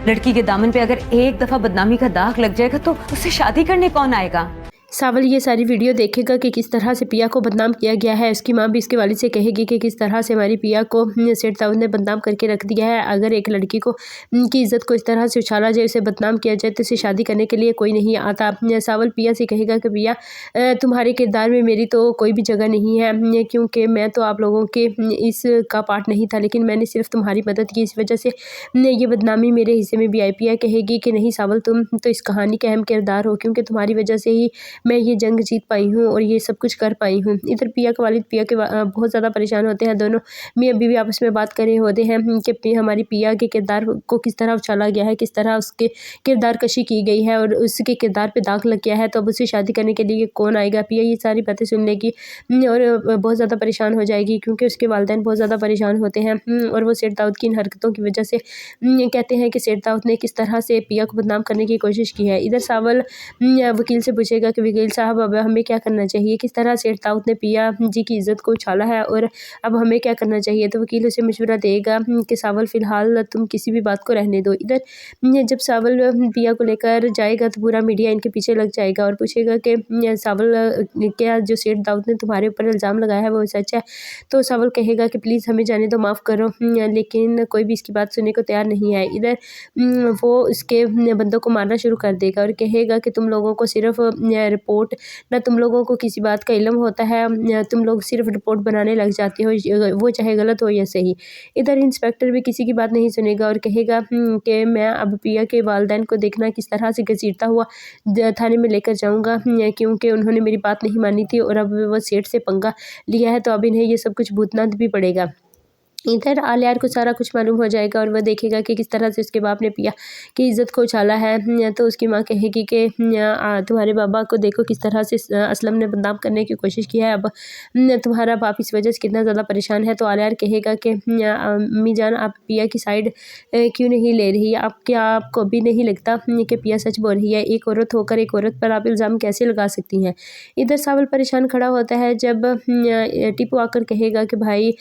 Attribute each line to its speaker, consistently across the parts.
Speaker 1: लड़की के दामन पे अगर एक दफा बदनामी का दाग लग जाएगा तो उससे शादी करने कौन आएगा।
Speaker 2: सावल ये सारी वीडियो देखेगा कि किस तरह से पिया को बदनाम किया गया है। उसकी माँ भी इसके वालिद से कहेगी कि किस तरह से हमारी पिया को सेठ दाऊद ने बदनाम करके रख दिया है। अगर एक लड़की को की इज्जत को इस तरह से उछाला जाए, उसे बदनाम किया जाए, तो उसे शादी करने के लिए कोई नहीं आता। सावल पिया से कहेगा कि पिया तुम्हारे किरदार में मेरी तो कोई भी जगह नहीं है, क्योंकि मैं तो आप लोगों के इसका पार्ट नहीं था, लेकिन मैंने सिर्फ तुम्हारी मदद की, इस वजह से ये बदनामी मेरे हिस्से में भी आई। पिया कहेगी कि नहीं सावल, तुम तो इस कहानी के अहम किरदार हो, क्योंकि तुम्हारी वजह से ही मैं ये जंग जीत पाई हूँ और ये सब कुछ कर पाई हूँ। इधर पिया के वालिद पिया के बहुत ज़्यादा परेशान होते हैं। दोनों मियाँ बीवी आपस में बात कर रहे होते हैं कि हमारी पिया के किरदार को किस तरह उछाला गया है, किस तरह उसके किरदार कशी की गई है और उसके किरदार पे दाग लग गया है, तो अब उसे शादी करने के लिए कौन आएगा। पिया ये सारी बातें सुन लेगी और बहुत ज़्यादा परेशान हो जाएगी, क्योंकि उसके वालिदैन बहुत ज़्यादा परेशान होते हैं और वो सेठ दाऊद की इन हरकतों की वजह से कहते हैं कि सेठ दाऊद ने किस तरह से पिया को बदनाम करने की कोशिश की है। इधर सावल वकील से पूछेगा कि वकील साहब अब हमें क्या करना चाहिए, किस तरह सेठ दाऊद ने पिया जी की इज्जत को उछाला है और अब हमें क्या करना चाहिए। तो वकील उसे मशवरा देगा कि सावल फ़िलहाल तुम किसी भी बात को रहने दो। इधर जब सावल पिया को लेकर जाएगा तो पूरा मीडिया इनके पीछे लग जाएगा और पूछेगा कि सावल क्या जो सेठ दाऊद ने तुम्हारे ऊपर इल्ज़ाम लगाया है वो सच है। तो सावल कहेगा कि प्लीज़ हमें जाने दो, माफ़ करो, लेकिन कोई भी इसकी बात सुनने को तैयार नहीं है। इधर वो उसके बंदों को मारना शुरू कर देगा और कहेगा कि तुम लोगों को सिर्फ रिपोर्ट, ना तुम लोगों को किसी बात का इल्म होता है, तुम लोग सिर्फ रिपोर्ट बनाने लग जाते हो, वो चाहे गलत हो या सही। इधर इंस्पेक्टर भी किसी की बात नहीं सुनेगा और कहेगा कि मैं अब पिया के वालिदैन को देखना किस तरह से घसीटता हुआ थाने में लेकर जाऊंगा, क्योंकि उन्होंने मेरी बात नहीं मानी थी और अब वो सेठ से पंगा लिया है, तो अब इन्हें ये सब कुछ भुगतना भी पड़ेगा। इधर आलियार को सारा कुछ मालूम हो जाएगा और वह देखेगा कि किस तरह से उसके बाप ने पिया की इज़्ज़त को उछाला है। तो उसकी माँ कहेगी कि तुम्हारे बाबा को देखो किस तरह से असलम ने बदनाम करने की कोशिश की है, अब तुम्हारा बाप इस वजह से कितना ज़्यादा परेशान है। तो आलियार कहेगा कि अम्मी जान, आप पिया की साइड क्यों नहीं ले रही, आप क्या आपको भी नहीं लगता कि पिया सच बोल रही है, एक औरत होकर एक औरत पर आप इल्ज़ाम कैसे लगा सकती हैं। इधर सावल परेशान खड़ा होता है जब टीपू आकर कहेगा कि भाई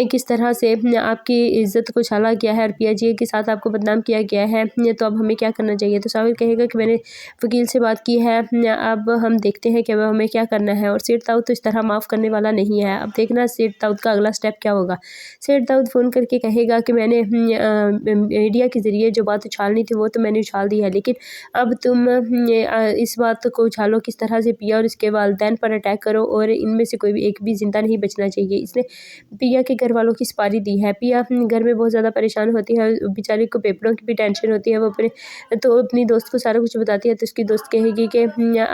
Speaker 2: किस तरह से आपकी इज्जत को छाला गया है और पिया जी के साथ आपको बदनाम किया गया है, तो अब हमें क्या करना चाहिए। तो साविल कहेगा कि मैंने वकील से बात की है, अब हम देखते हैं कि अब हमें क्या करना है। और सेठ दाऊद तो इस तरह माफ़ करने वाला नहीं है, अब देखना सेठ दाऊद का अगला स्टेप क्या होगा। सेठ दाऊद फ़ोन करके कहेगा कि मैंने मीडिया के ज़रिए जो बात उछालनी थी वो तो मैंने उछाल दी है, लेकिन अब तुम इस बात को उछालो किस तरह से पिया और इसके वालिदैन पर अटैक करो और इनमें से कोई भी एक भी ज़िंदा नहीं बचना चाहिए। इसने पिया के घर वालों की सुपारी दी है। पिया घर में बहुत ज़्यादा परेशान होती है, बेचारी को पेपरों की भी टेंशन होती है। वो अपनी दोस्त को सारा कुछ बताती है, तो उसकी दोस्त कहेगी कि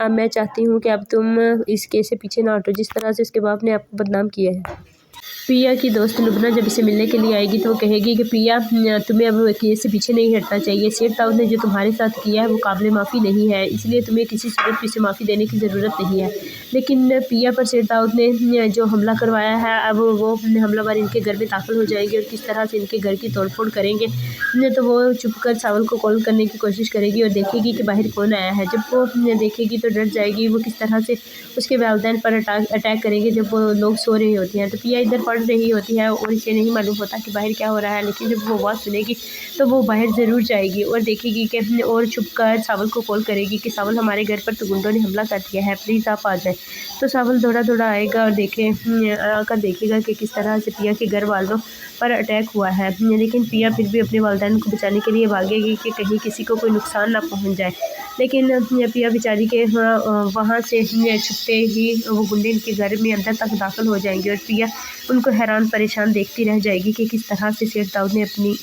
Speaker 2: मैं चाहती हूँ कि अब तुम इस केस से पीछे ना हटो जिस तरह से उसके बाप ने आपको बदनाम किया है। पिया की दोस्त लुबना जब इसे मिलने के लिए आएगी तो वो कहेगी कि पिया, तुम्हें अब केस से पीछे नहीं हटना चाहिए। सेठ दाऊद ने जो तुम्हारे साथ किया है वो काबिल माफ़ी नहीं है, इसलिए तुम्हें किसी सूरत पे से माफ़ी देने की ज़रूरत नहीं है। लेकिन पिया पर सेठ दाऊद ने जो हमला करवाया है, अब वो हमलावर इनके घर में दाखिल हो जाएंगे और किस तरह से इनके घर की तोड़फोड़ करेंगे। तो वो चुप कर सावल को कॉल करने की कोशिश करेगी और देखेगी कि बाहर कौन आया है। जब वो देखेगी तो डर जाएगी, वो किस तरह से उसके वालिदैन पर अटैक करेंगे जब वो लोग सो रहे होते हैं। तो पिया इधर पढ़ रही होती है और इसे नहीं मालूम होता कि बाहर क्या हो रहा है, लेकिन जब वो आवाज़ सुनेगी तो वो बाहर ज़रूर जाएगी और देखेगी कि और छुप कर सावल को कॉल करेगी कि सावल, हमारे घर पर तो गुंडों ने हमला कर दिया है, प्लीज़ आप आ जाए। तो सावल दौड़ा दौड़ा आएगा और आकर देखेगा कि किस तरह से पिया के घर वालों पर अटैक हुआ है, लेकिन पिया फिर भी अपने वालिदैन को बचाने के लिए भागेगी कि कहीं किसी को कोई नुकसान ना पहुँच जाए। लेकिन पिया बेचारी के वहाँ से छुपते ही वो गुंडे इनके घर में अंदर तक दाखिल हो जाएंगे और पिया उनको हैरान परेशान देखती रह जाएगी कि किस तरह से सेठ दाऊद ने अपनी